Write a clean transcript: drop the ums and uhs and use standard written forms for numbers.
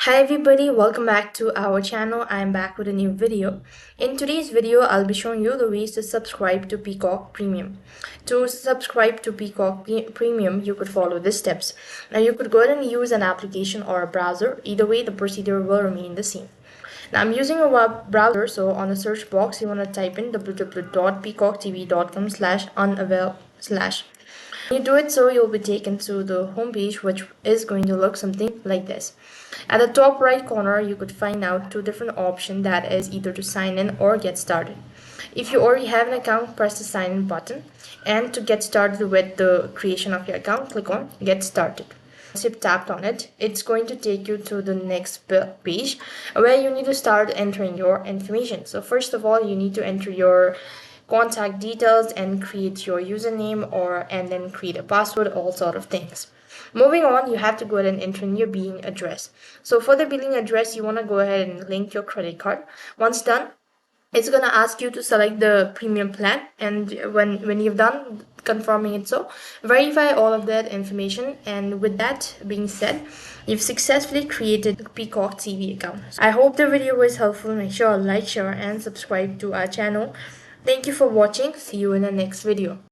Hi everybody, welcome back to our channel. I'm back with a new video. In today's video, I'll be showing you the ways to subscribe to Peacock Premium. To subscribe to Premium, you could follow these steps. Now you could go ahead and use an application or a browser. Either way, the procedure will remain the same. Now I'm using a web browser, so on the search box, you want to type in www.peacocktv.com/unavail/. When you do it so, you'll be taken to the home page, which is going to look something like this. At the top right corner, you could find out two different options, that is either to sign in or get started. If you already have an account, press the sign in button, and to get started with the creation of your account, click on get started. Once you've tapped on it, it's going to take you to the next page where you need to start entering your information. So first of all, you need to enter your contact details and create your username and then create a password, all sort of things. Moving on, you have to go ahead and enter in your billing address. So for the billing address, you want to go ahead and link your credit card. Once done, it's going to ask you to select the premium plan, and when you've done confirming it, so verify all of that information. And with that being said, you've successfully created a Peacock TV account. I hope the video was helpful. Make sure to like, share and subscribe to our channel. Thank you for watching. See you in the next video.